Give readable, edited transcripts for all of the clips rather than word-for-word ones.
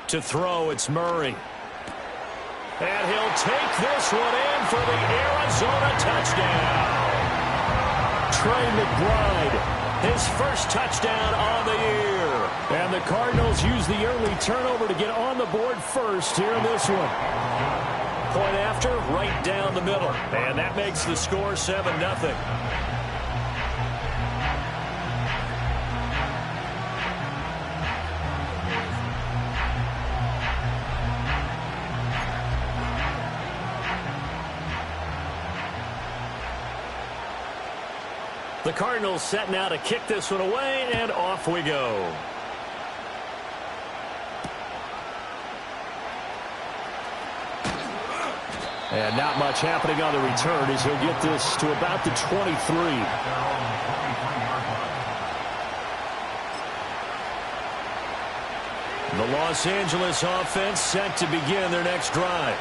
To throw, it's Murray. And he'll take this one in for the Arizona touchdown. Trey McBride, his first touchdown on the year. And the Cardinals use the early turnover to get on the board first here in this one. Point after, right down the middle. And that makes the score 7-0. The Cardinals set now to kick this one away, and off we go. And not much happening on the return as he'll get this to about the 23. The Los Angeles offense set to begin their next drive.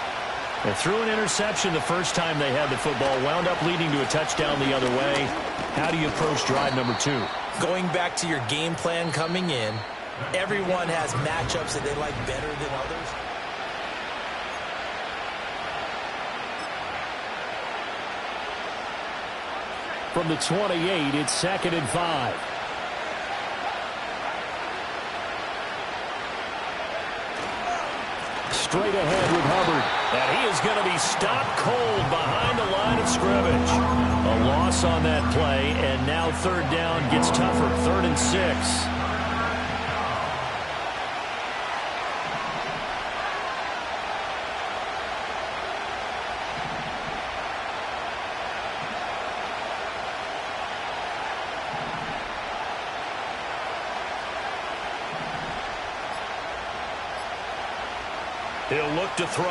They threw an interception the first time they had the football, wound up leading to a touchdown the other way. How do you approach drive number 2? Going back to your game plan coming in, everyone has matchups that they like better than others. From the 28, it's 2nd and 5. Straight ahead with Hubbard. And he is going to be stopped cold behind the line of scrimmage. A loss on that play, and now 3rd down gets tougher. 3rd and 6. He'll look to throw.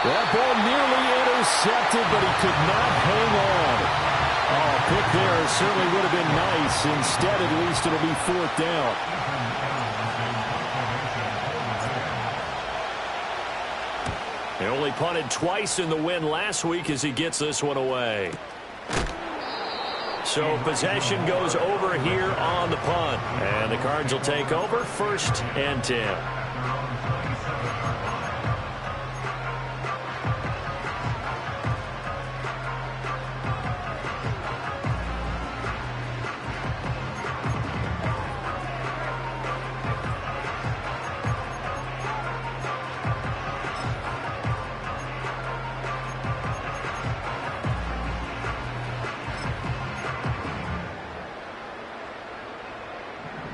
That ball nearly intercepted, but he could not hang on. Oh, a pick there certainly would have been nice. Instead, at least it'll be 4th down. He only punted twice in the win last week as he gets this one away. So possession goes over here on the punt. And the Cards will take over 1st and 10.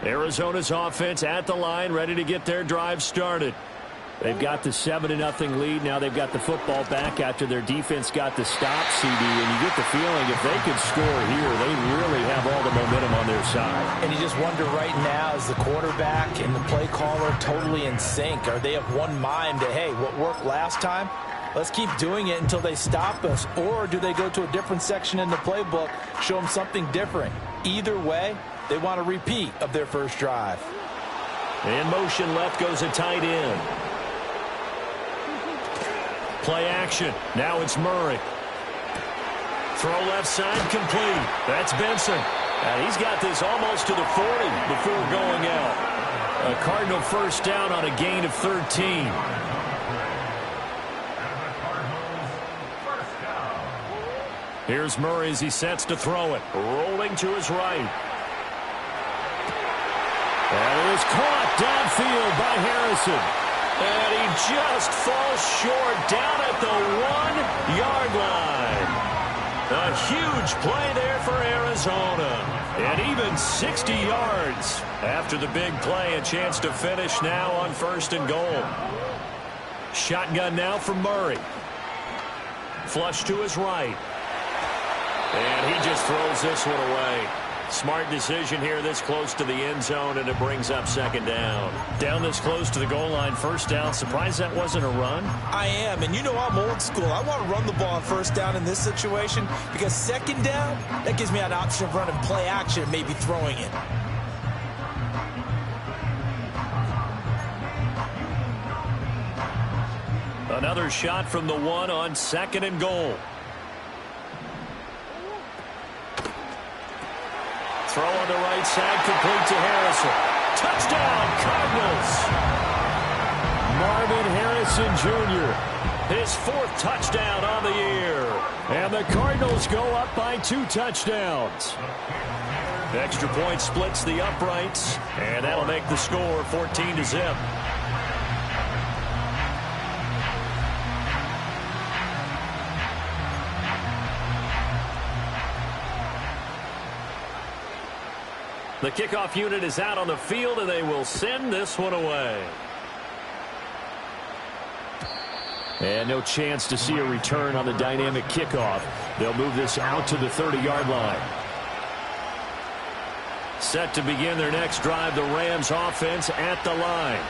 Arizona's offense at the line, ready to get their drive started. They've got the 7-0 lead. Now they've got the football back after their defense got the stop, CD. And you get the feeling if they could score here, they really have all the momentum on their side. And you just wonder right now, is the quarterback and the play caller totally in sync? Are they of one mind that, hey, what worked last time, let's keep doing it until they stop us? Or do they go to a different section in the playbook, show them something different? Either way, they want a repeat of their first drive. In motion left goes a tight end. Play action. Now it's Murray. Throw left side complete. That's Benson. And he's got this almost to the 40 before going out. A Cardinal 1st down on a gain of 13. Here's Murray as he sets to throw it. Rolling to his right. And it is caught downfield by Harrison. And he just falls short down at the 1-yard line. A huge play there for Arizona. And even 60 yards after the big play. A chance to finish now on 1st and goal. Shotgun now from Murray. Flush to his right. And he just throws this one away. Smart decision here this close to the end zone, and it brings up 2nd down. Down this close to the goal line, 1st down. Surprised that wasn't a run? I am, and you know I'm old school. I want to run the ball on 1st down in this situation because 2nd down, that gives me an option of running play action and maybe throwing it. Another shot from the 1 on 2nd and goal. Throw on the right side, complete to Harrison. Touchdown, Cardinals. Marvin Harrison Jr., his 4th touchdown on the year. And the Cardinals go up by 2 touchdowns. Extra point splits the uprights, and that'll make the score 14-0. The kickoff unit is out on the field, and they will send this one away. And no chance to see a return on the dynamic kickoff. They'll move this out to the 30-yard line. Set to begin their next drive, the Rams offense at the line.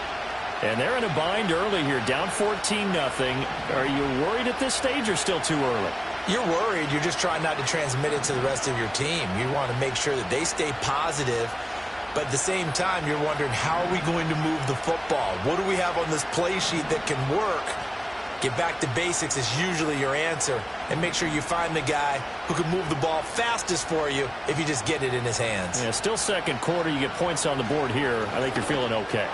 And they're in a bind early here, down 14-0. Are you worried at this stage or still too early? You're worried. You're just trying not to transmit it to the rest of your team. You want to make sure that they stay positive. But at the same time, you're wondering, how are we going to move the football? What do we have on this play sheet that can work? Get back to basics is usually your answer. And make sure you find the guy who can move the ball fastest for you if you just get it in his hands. Yeah, still second quarter. You get points on the board here. I think you're feeling okay.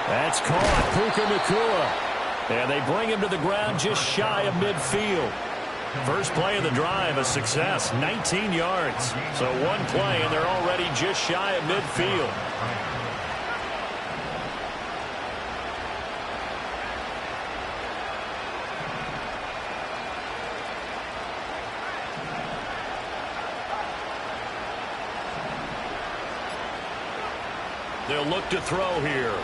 That's caught. Puka Nacua. And they bring him to the ground just shy of midfield. First play of the drive, a success, 19 yards. So one play, and they're already just shy of midfield. They'll look to throw here.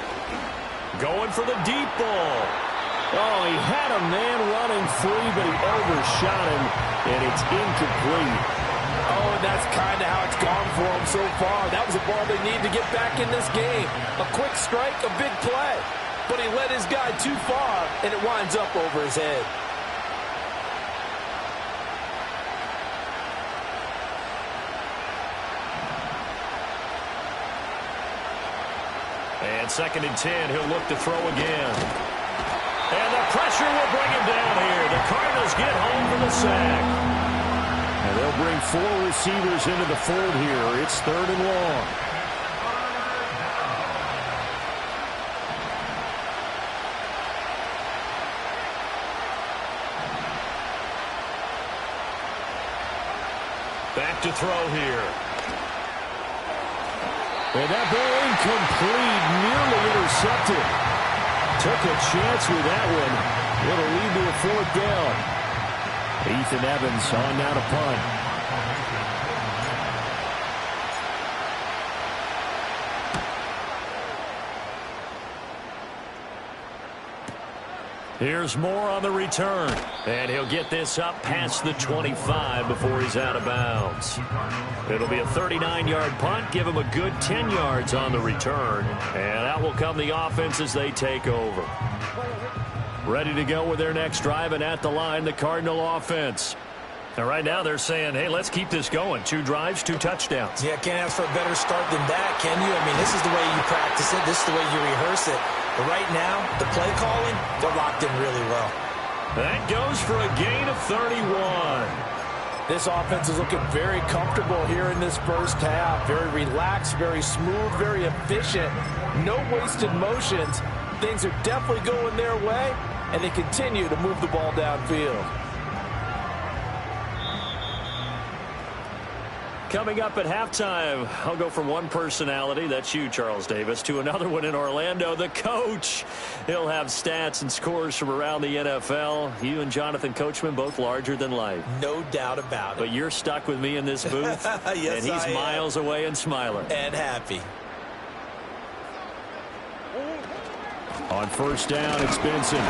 Going for the deep ball. Oh, he had a man running free, but he overshot him, and it's incomplete. Oh, and that's kind of how it's gone for him so far. That was a ball they need to get back in this game. A quick strike, a big play. But he led his guy too far, and it winds up over his head. And 2nd and 10, he'll look to throw again. And the pressure will bring him down here. The Cardinals get home for the sack. And they'll bring 4 receivers into the fold here. It's 3rd and long. Back to throw here. And that ball incomplete, nearly intercepted. Took a chance with that one. It'll lead to a 4th down. Ethan Evans on now to punt. Here's Moore on the return. And he'll get this up past the 25 before he's out of bounds. It'll be a 39-yard punt. Give him a good 10 yards on the return. And out will come the offense as they take over. Ready to go with their next drive, and at the line, the Cardinal offense. And right now they're saying, hey, let's keep this going. 2 drives, 2 touchdowns. Yeah, can't ask for a better start than that, can you? I mean, this is the way you practice it. This is the way you rehearse it. But right now, the play calling, they're locked in really well. That goes for a gain of 31. This offense is looking very comfortable here in this first half. Very relaxed, very smooth, very efficient. No wasted motions. Things are definitely going their way, and they continue to move the ball downfield. Coming up at halftime, I'll go from one personality, that's you, Charles Davis, to another one in Orlando, the coach. He'll have stats and scores from around the NFL. You and Jonathan Coachman, both larger than life. No doubt about it. But you're stuck with me in this booth, yes, and he's miles away and smiling. And happy. On first down, it's Benson.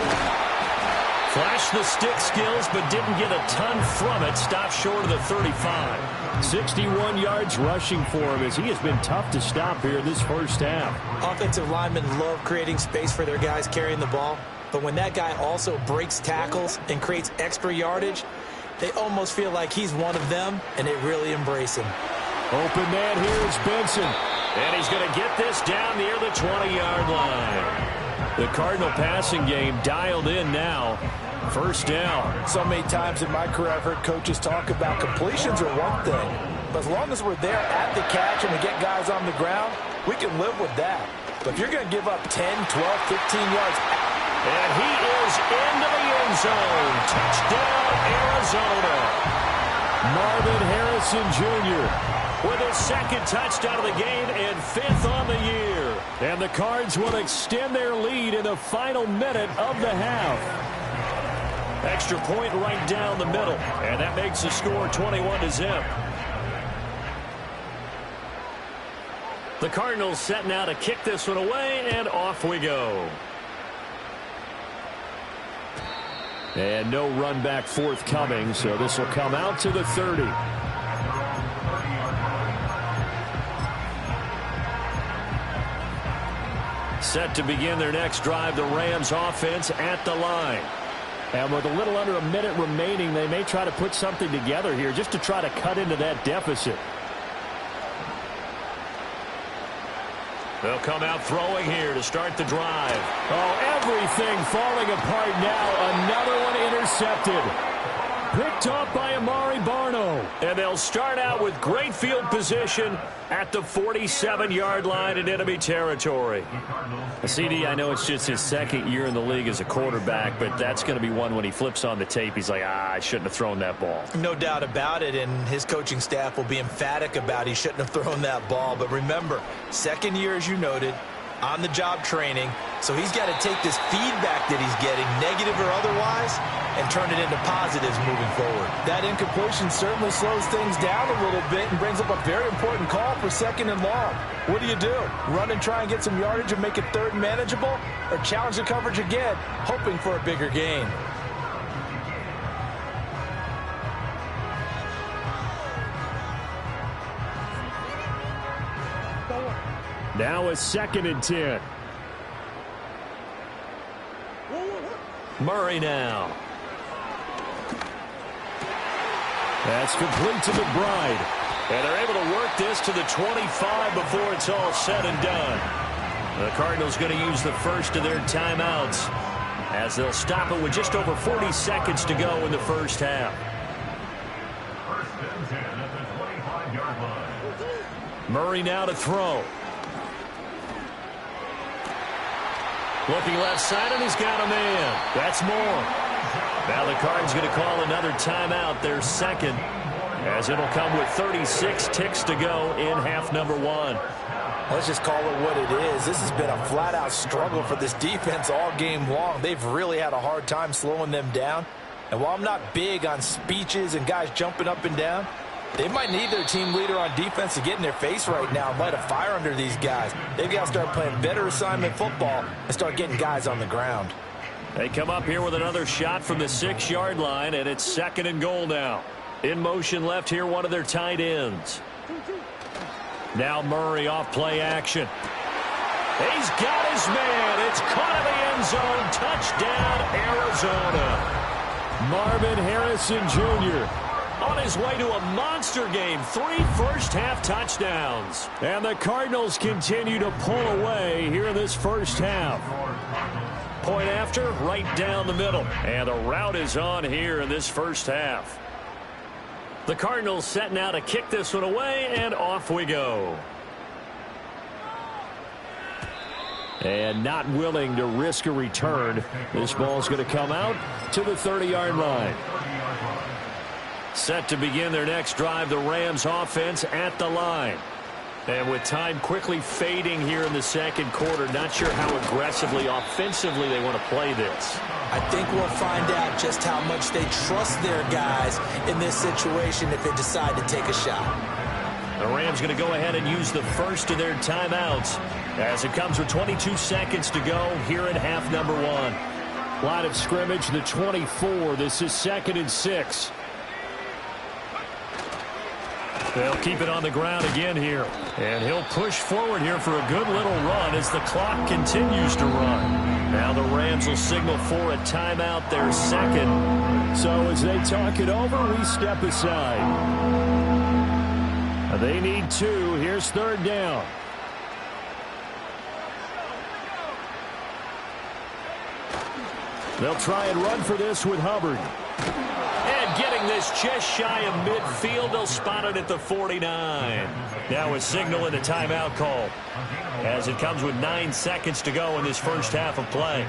Flashed the stick skills, but didn't get a ton from it. Stopped short of the 35. 61 yards rushing for him as he has been tough to stop here in this first half. Offensive linemen love creating space for their guys carrying the ball. But when that guy also breaks tackles and creates extra yardage, they almost feel like he's one of them, and they really embrace him. Open man here is Benson. And he's going to get this down near the 20-yard line. The Cardinal passing game dialed in now. First down. So many times in my career I've heard coaches talk about completions are one thing, But as long as we're there at the catch and we get guys on the ground, we can live with that. But if you're going to give up 10, 12, 15 yards... And he is into the end zone. Touchdown, Arizona. Marvin Harrison Jr. with his second touchdown of the game and 5th on the year. And the Cards will extend their lead in the final minute of the half. Extra point right down the middle. And that makes the score 21-0. The Cardinals setting out to kick this one away, and off we go. And no run back forthcoming, so this will come out to the 30. Set to begin their next drive, the Rams offense at the line. And with a little under a minute remaining, they may try to put something together here just to try to cut into that deficit. They'll come out throwing here to start the drive. Oh, everything falling apart now. Another one intercepted. Picked off by Amari Barno. And they'll start out with great field position at the 47-yard line in enemy territory. CD, I know it's just his second year in the league as a quarterback, but that's going to be one when he flips on the tape. He's like, I shouldn't have thrown that ball. No doubt about it, and his coaching staff will be emphatic about he shouldn't have thrown that ball. But remember, second year, as you noted, on-the-job training, so he's got to take this feedback that he's getting, negative or otherwise, and turn it into positives moving forward. That incompletion certainly slows things down a little bit and brings up a very important call for 2nd and long. What do? Run and try and get some yardage and make it 3rd and manageable, or challenge the coverage again, hoping for a bigger gain? Now a 2nd and 10. Murray now. That's complete to McBride. And they're able to work this to the 25 before it's all said and done. The Cardinals going to use the first of their timeouts as they'll stop it with just over 40 seconds to go in the first half. 1st and 10 at the 25-yard line. Murray now to throw. Looking left side, and he's got a man. That's more. Now the Cards going to call another timeout, their second, as it'll come with 36 ticks to go in half number 1. Let's just call it what it is. This has been a flat-out struggle for this defense all game long. They've really had a hard time slowing them down. And while I'm not big on speeches and guys jumping up and down, they might need their team leader on defense to get in their face right now and light a fire under these guys. They've got to start playing better assignment football and start getting guys on the ground. They come up here with another shot from the 6-yard line, and it's 2nd and goal now. In motion left here, one of their tight ends. Now Murray off play action. He's got his man. It's caught in the end zone. Touchdown, Arizona. Marvin Harrison Jr. on his way to a monster game. 3 first-half touchdowns. And the Cardinals continue to pull away here in this first half. Point after, right down the middle. And the route is on here in this first half. The Cardinals setting out to kick this one away, and off we go. And not willing to risk a return. This ball's going to come out to the 30-yard line. Set to begin their next drive, the Rams offense at the line. And with time quickly fading here in the second quarter, not sure how aggressively, offensively they want to play this. I think we'll find out just how much they trust their guys in this situation if they decide to take a shot. The Rams going to go ahead and use the first of their timeouts as it comes with 22 seconds to go here in half number 1. Line of scrimmage, the 24. This is 2nd and 6. They'll keep it on the ground again here. And he'll push forward here for a good little run as the clock continues to run. Now the Rams will signal for a timeout, their second. So as they talk it over, we step aside. They need 2. Here's 3rd down. They'll try and run for this with Hubbard. And getting Keeping this just shy of midfield. They'll spot it at the 49. Now a signal and a timeout call, as it comes with 9 seconds to go in this first half of play.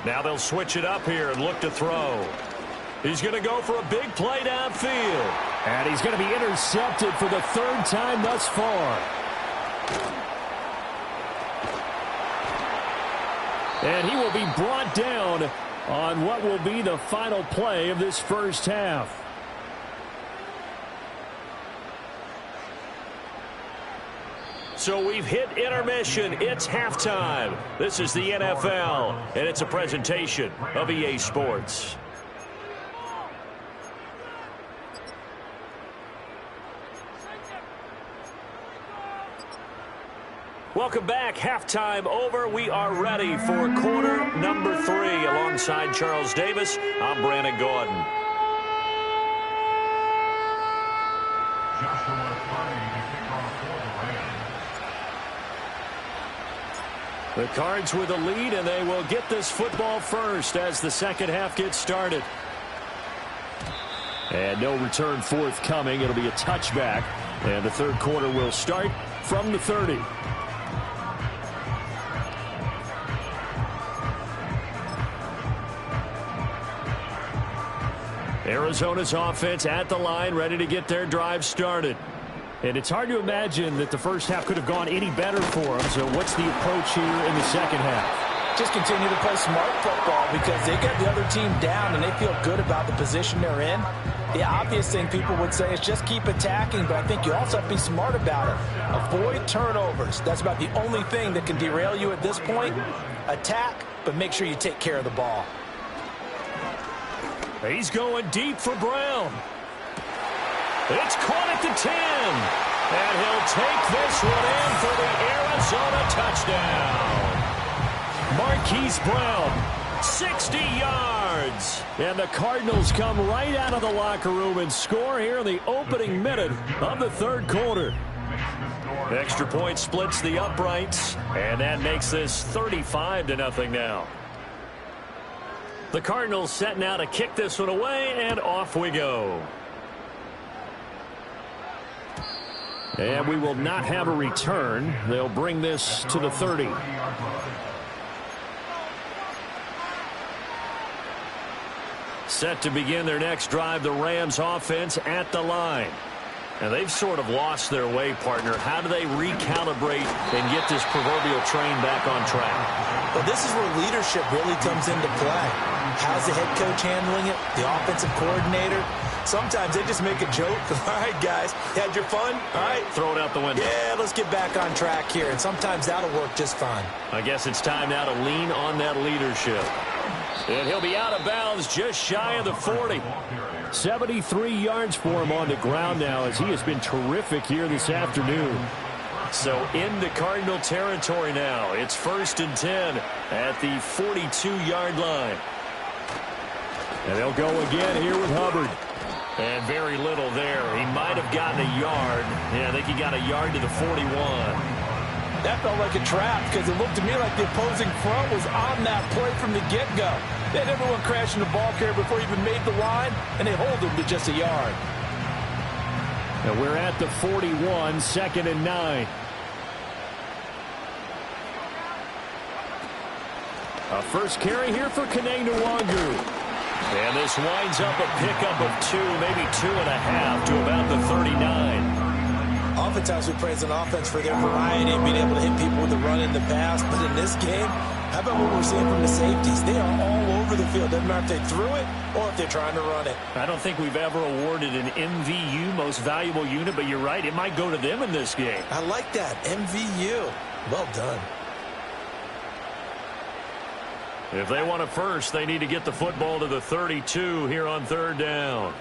Now they'll switch it up here and look to throw. He's going to go for a big play downfield. And he's going to be intercepted for the 3rd time thus far. And he will be brought down on what will be the final play of this first half. So we've hit intermission. It's halftime. This is the NFL, and it's a presentation of EA Sports. Welcome back. Halftime over. We are ready for quarter number 3. Alongside Charles Davis, I'm Brandon Gordon. The Cards with a lead, and they will get this football first as the second half gets started. And no return forthcoming. It'll be a touchback, and the third quarter will start from the 30. Arizona's offense at the line, ready to get their drive started. And it's hard to imagine that the first half could have gone any better for them. So what's the approach here in the second half? Just continue to play smart football because they got the other team down and they feel good about the position they're in. The obvious thing people would say is just keep attacking, but I think you also have to be smart about it. Avoid turnovers. That's about the only thing that can derail you at this point. Attack, but make sure you take care of the ball. He's going deep for Brown. It's caught at the 10. And he'll take this one in for the Arizona touchdown. Marquise Brown, 60 yards. And the Cardinals come right out of the locker room and score here in the opening minute of the third quarter. Extra point splits the uprights, and that makes this 35-0 now. The Cardinals set now to kick this one away, and off we go. And we will not have a return. They'll bring this to the 30. Set to begin their next drive, the Rams offense at the line. And they've sort of lost their way, partner. How do they recalibrate and get this proverbial train back on track? Well, this is where leadership really comes into play. How's the head coach handling it? The offensive coordinator? Sometimes they just make a joke. All right, guys, had your fun? All right. Throw it out the window. Yeah, let's get back on track here. And sometimes that'll work just fine. I guess it's time now to lean on that leadership. And he'll be out of bounds just shy of the 40. 73 yards for him on the ground now, as he has been terrific here this afternoon. So into Cardinal territory now. It's 1st and 10 at the 42-yard line. And they'll go again here with Hubbard. And very little there. He might have gotten a yard. Yeah, I think he got a yard to the 41. That felt like a trap because it looked to me like the opposing front was on that play from the get-go. They had everyone crashing the ball carrier before he even made the line, and they hold him to just a yard. And we're at the 41, 2nd and 9. A first carry here for Kene Nwangu. And this winds up a pickup of 2, maybe 2.5 to about the 39. Oftentimes we praise an offense for their variety and being able to hit people with the run in the pass. But in this game, how about what we're seeing from the safeties? They are all over the field. Doesn't matter if they threw it or if they're trying to run it. I don't think we've ever awarded an MVU, most valuable unit, but you're right. It might go to them in this game. I like that. MVU. Well done. If they want it first, they need to get the football to the 32 here on 3rd down.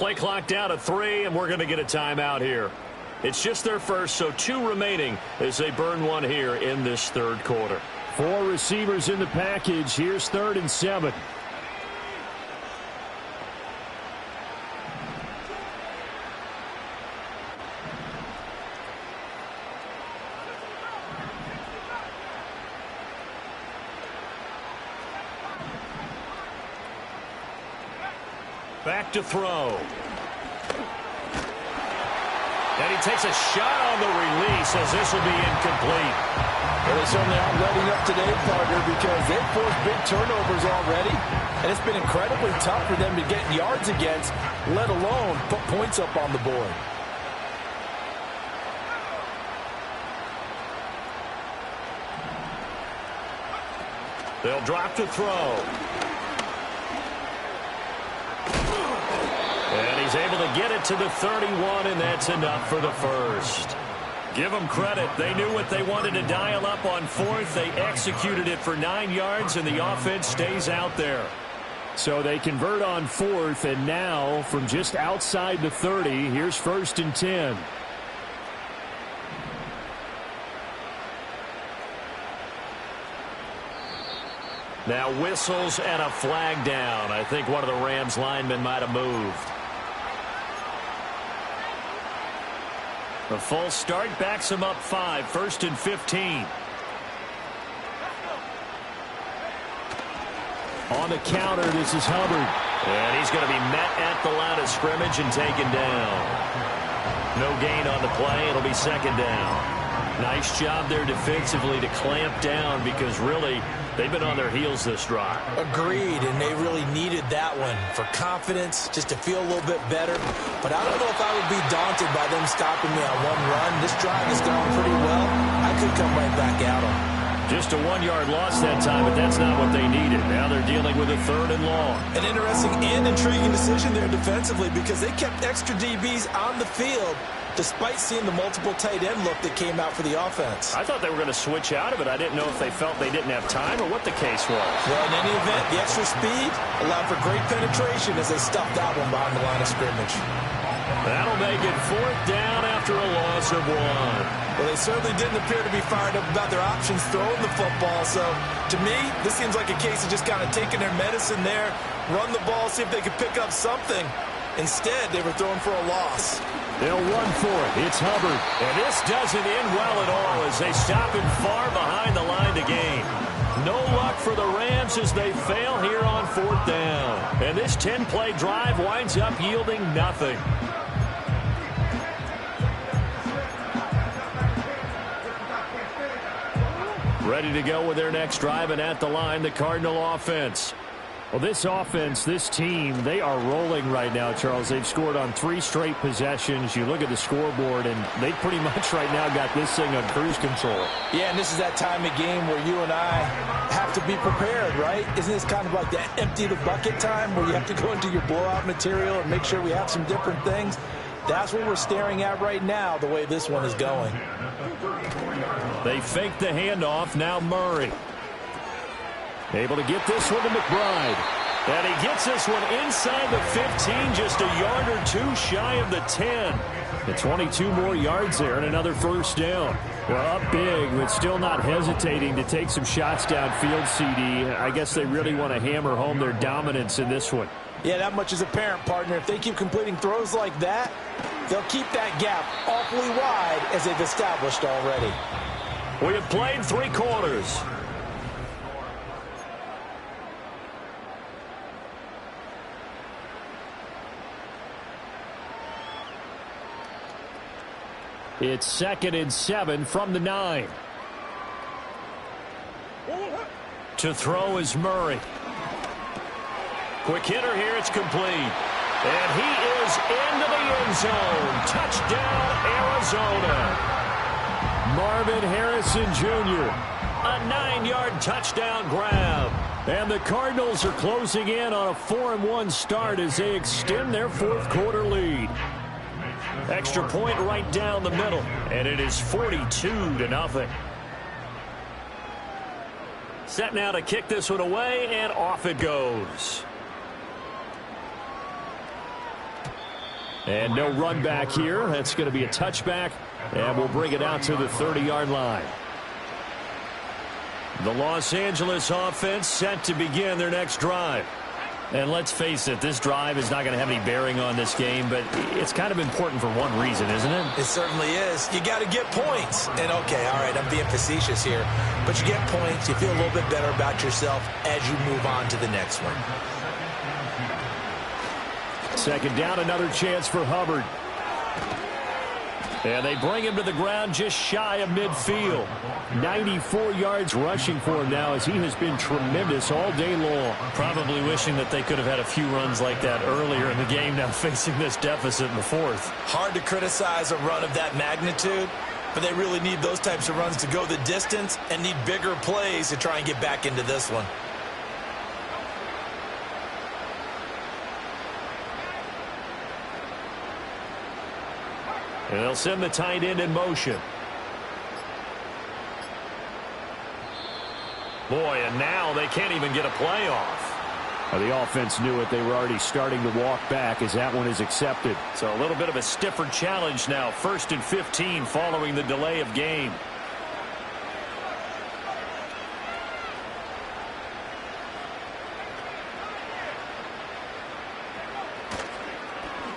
Play clock down to 3, and we're going to get a timeout here. It's just their first, so 2 remaining as they burn one here in this third quarter. 4 receivers in the package. Here's 3rd and 7. Back to throw. And he takes a shot on the release as this will be incomplete. Well, they certainly aren't letting up today, partner, because they've forced big turnovers already. And it's been incredibly tough for them to get yards against, let alone put points up on the board. They'll drop to throw. And he's able to get it to the 31, and that's enough for the first. Give them credit. They knew what they wanted to dial up on 4th. They executed it for 9 yards, and the offense stays out there. So they convert on 4th, and now from just outside the 30, here's 1st and 10. Now whistles and a flag down. I think one of the Rams linemen might have moved. A false start backs him up 5. 1st and 15. On the counter, this is Hubbard. And he's going to be met at the line of scrimmage and taken down. No gain on the play. It'll be 2nd down. Nice job there defensively to clamp down because really they've been on their heels this drive. Agreed, and they really needed that one for confidence, just to feel a little bit better. But I don't know if I would be daunted by them stopping me on one run. This drive has gone pretty well. I could come right back at them. Just a 1-yard loss that time, but that's not what they needed. Now they're dealing with a 3rd and long. An interesting and intriguing decision there defensively because they kept extra DBs on the field despite seeing the multiple tight end look that came out for the offense. I thought they were going to switch out of it. I didn't know if they felt they didn't have time or what the case was. Well, in any event, the extra speed allowed for great penetration as they stuffed that one behind the line of scrimmage. That'll make it 4th down after a loss of 1. Well, they certainly didn't appear to be fired up about their options throwing the football. So, to me, this seems like a case of just kind of taking their medicine there, run the ball, see if they could pick up something. Instead, they were throwing for a loss. They'll run for it. It's Hubbard. And this doesn't end well at all as they stop him far behind the line to gain. No luck for the Rams as they fail here on 4th down. And this 10-play drive winds up yielding nothing. Ready to go with their next drive, and at the line, the Cardinal offense. Well, this offense, this team, they are rolling right now, Charles. They've scored on 3 straight possessions. You look at the scoreboard, and they pretty much right now got this thing on cruise control. Yeah, and this is that time of game where you and I have to be prepared, right? Isn't this kind of like that empty the bucket time where you have to go into your blowout material and make sure we have some different things? That's what we're staring at right now, the way this one is going. They fake the handoff. Now Murray. Able to get this one to McBride. And he gets this one inside the 15, just a yard or 2 shy of the 10. The 22 more yards there and another 1st down. Well, up big, but still not hesitating to take some shots downfield, CD. I guess they really want to hammer home their dominance in this one. Yeah, that much is apparent, partner. If they keep completing throws like that, they'll keep that gap awfully wide as they've established already. We have played 3 quarters. It's 2nd and 7 from the 9. To throw is Murray. Quick hitter here. It's complete. And he is into the end zone. Touchdown, Arizona. Marvin Harrison Jr. A 9-yard touchdown grab. And the Cardinals are closing in on a 4-1 start as they extend their 4th quarter lead. Extra point right down the middle. And it is 42-0. Set now to kick this one away, and off it goes. And no run back here. That's going to be a touchback, and we'll bring it out to the 30-yard line. The Los Angeles offense set to begin their next drive. And let's face it, this drive is not going to have any bearing on this game, but it's kind of important for one reason, isn't it? It certainly is. You got to get points. And, okay, all right, I'm being facetious here. But you get points, you feel a little bit better about yourself as you move on to the next one. Second down, another chance for Hubbard. And they bring him to the ground just shy of midfield. 94 yards rushing for him now as he has been tremendous all day long. Probably wishing that they could have had a few runs like that earlier in the game, now facing this deficit in the fourth. Hard to criticize a run of that magnitude, but they really need those types of runs to go the distance and need bigger plays to try and get back into this one. And they'll send the tight end in motion. Boy, and now they can't even get a play off. Well, the offense knew it. They were already starting to walk back as that one is accepted. So a little bit of a stiffer challenge now. 1st and 15 following the delay of game.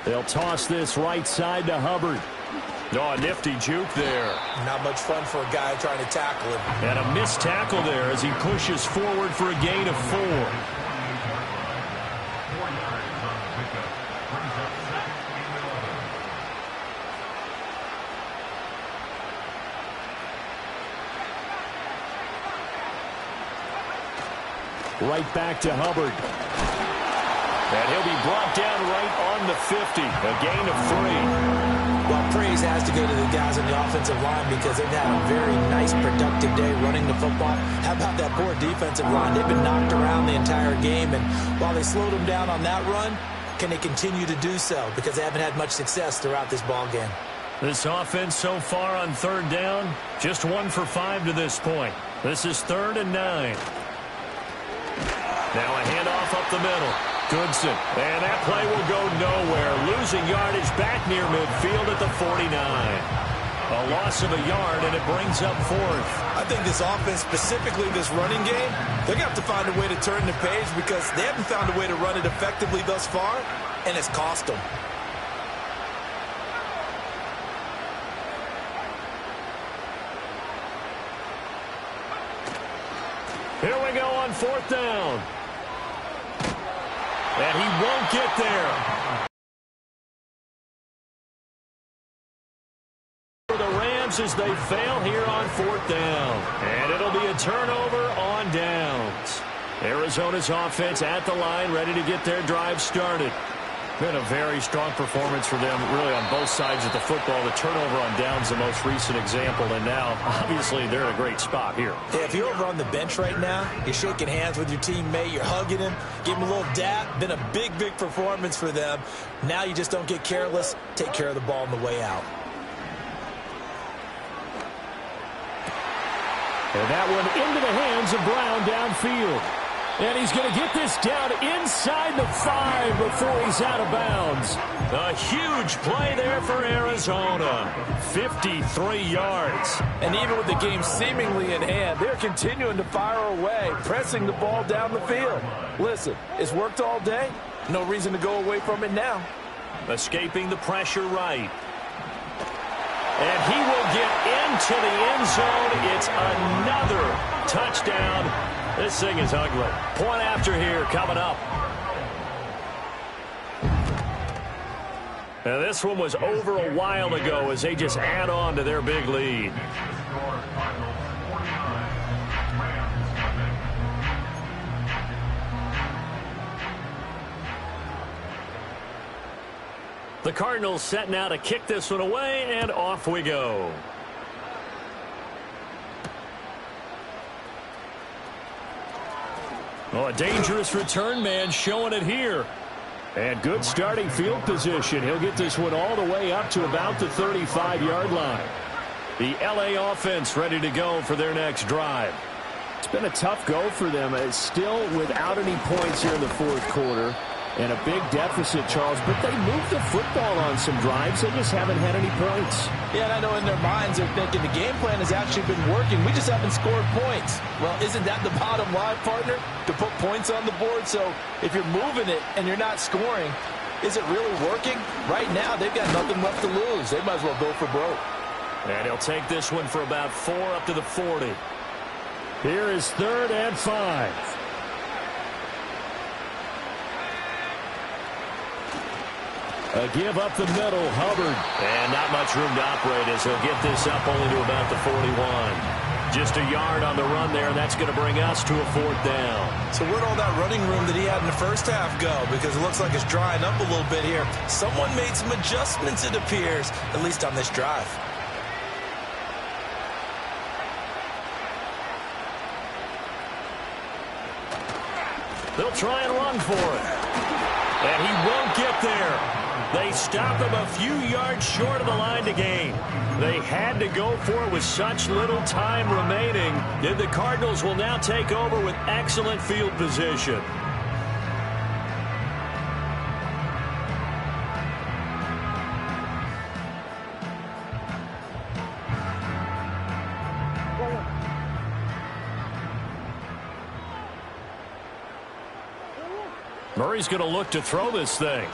They'll toss this right side to Hubbard. Oh, a nifty juke there. Not much fun for a guy trying to tackle him. And a missed tackle there as he pushes forward for a gain of 4. Right back to Hubbard. And he'll be brought down right on the 50. A gain of 3. Well, praise has to go to the guys on the offensive line because they've had a very nice, productive day running the football. How about that poor defensive line? They've been knocked around the entire game, and while they slowed them down on that run, can they continue to do so? Because they haven't had much success throughout this ball game. This offense so far on 3rd down, just 1 for 5 to this point. This is 3rd and 9. Now a handoff up the middle. Goodson, and that play will go nowhere. Losing yardage back near midfield at the 49. A loss of a yard, and it brings up 4th. I think this offense, specifically this running game, they're going to have to find a way to turn the page because they haven't found a way to run it effectively thus far, and it's cost them. Here we go on 4th down. And he won't get there. For the Rams as they fail here on 4th down. And it'll be a turnover on downs. Arizona's offense at the line, ready to get their drive started. Been a very strong performance for them, really, on both sides of the football. The turnover on downs, the most recent example, and now, obviously, they're in a great spot here. Yeah, if you're over on the bench right now, you're shaking hands with your teammate, you're hugging him, give him a little dap. Been a big, big performance for them. Now you just don't get careless. Take care of the ball on the way out. And that one into the hands of Brown downfield. And he's going to get this down inside the 5 before he's out of bounds. A huge play there for Arizona. 53 yards. And even with the game seemingly in hand, they're continuing to fire away, pressing the ball down the field. Listen, it's worked all day. No reason to go away from it now. Escaping the pressure right. And he will get into the end zone. It's another touchdown. This thing is ugly. Point after here coming up. Now this one was over a while ago as they just add on to their big lead. The Cardinals set now to kick this one away, and off we go. Oh, a dangerous return man showing it here. And good starting field position. He'll get this one all the way up to about the 35-yard line. The L.A. offense ready to go for their next drive. It's been a tough go for them. It's still without any points here in the 4th quarter. And a big deficit, Charles, but they moved the football on some drives. They just haven't had any points. Yeah, and I know in their minds they're thinking the game plan has actually been working. We just haven't scored points. Well, isn't that the bottom line, partner? To put points on the board? So if you're moving it and you're not scoring, is it really working? Right now, they've got nothing left to lose. They might as well go for broke. And he'll take this one for about 4 up to the 40. Here is 3rd and 5. A give up the middle, Hubbard. And not much room to operate as he'll get this up only to about the 41. Just a yard on the run there, and that's going to bring us to a 4th down. So where'd all that running room that he had in the first half go? Because it looks like it's drying up a little bit here. Someone made some adjustments, it appears, at least on this drive. They'll try and run for it. And he won't get there. They stop him a few yards short of the line to gain. They had to go for it with such little time remaining. And the Cardinals will now take over with excellent field position. Murray's going to look to throw this thing.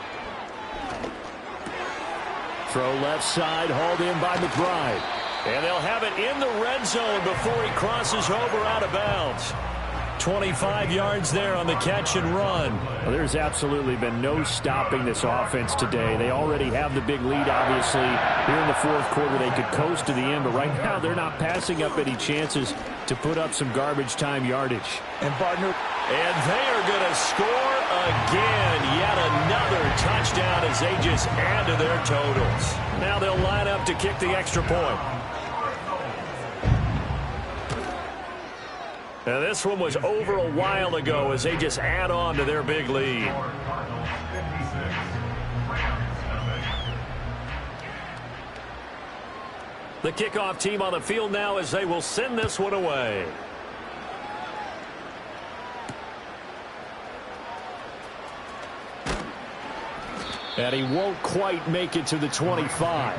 Throw left side, hauled in by McBride. And they'll have it in the red zone before he crosses over out of bounds. 25 yards there on the catch and run. Well, there's absolutely been no stopping this offense today. They already have the big lead, obviously. Here in the 4th quarter, they could coast to the end, but right now they're not passing up any chances to put up some garbage time yardage. And partner, and they are going to score again. Yet another touchdown as they just add to their totals. Now they'll line up to kick the extra point. Now this one was over a while ago as they just add on to their big lead. The kickoff team on the field now as they will send this one away. And he won't quite make it to the 25.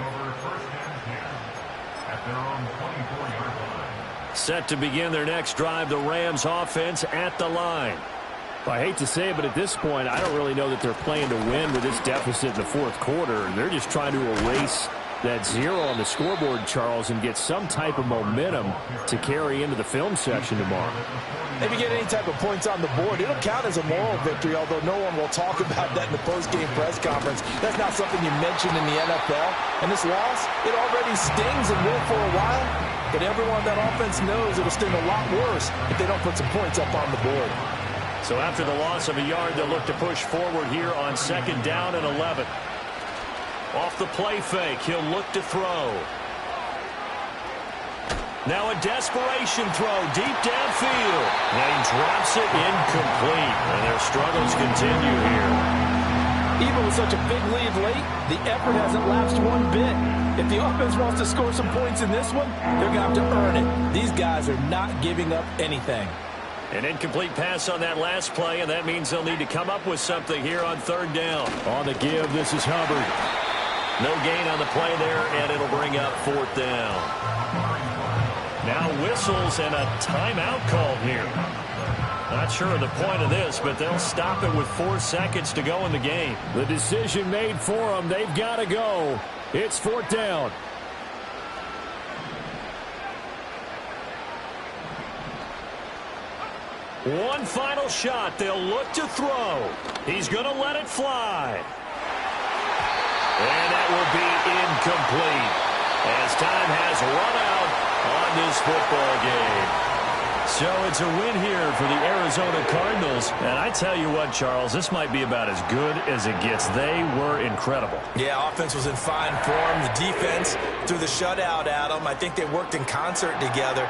Set to begin their next drive, the Rams offense at the line. I hate to say it, but at this point, I don't really know that they're playing to win with this deficit in the 4th quarter. They're just trying to erase that 0 on the scoreboard, Charles, and get some type of momentum to carry into the film section tomorrow. If you get any type of points on the board, it'll count as a moral victory, although no one will talk about that in the post-game press conference. That's not something you mentioned in the NFL. And this loss, it already stings and will for a while. But everyone on that offense knows it'll sting a lot worse if they don't put some points up on the board. So after the loss of a yard, they'll look to push forward here on 2nd down and 11. Off the play fake, he'll look to throw. Now a desperation throw deep downfield. And he drops it incomplete. And their struggles continue here. Even with such a big lead late, the effort hasn't lapsed one bit. If the offense wants to score some points in this one, they're going to have to earn it. These guys are not giving up anything. An incomplete pass on that last play, and that means they'll need to come up with something here on 3rd down. On the give, this is Hubbard. No gain on the play there, and it'll bring up 4th down. Now whistles and a timeout called here. Not sure of the point of this, but they'll stop it with 4 seconds to go in the game. The decision made for them. They've got to go. It's 4th down. One final shot. They'll look to throw. He's going to let it fly. And that will be incomplete as time has run out on this football game. So it's a win here for the Arizona Cardinals. And I tell you what, Charles, this might be about as good as it gets. They were incredible. Yeah, offense was in fine form. The defense threw the shutout at them. I think they worked in concert together.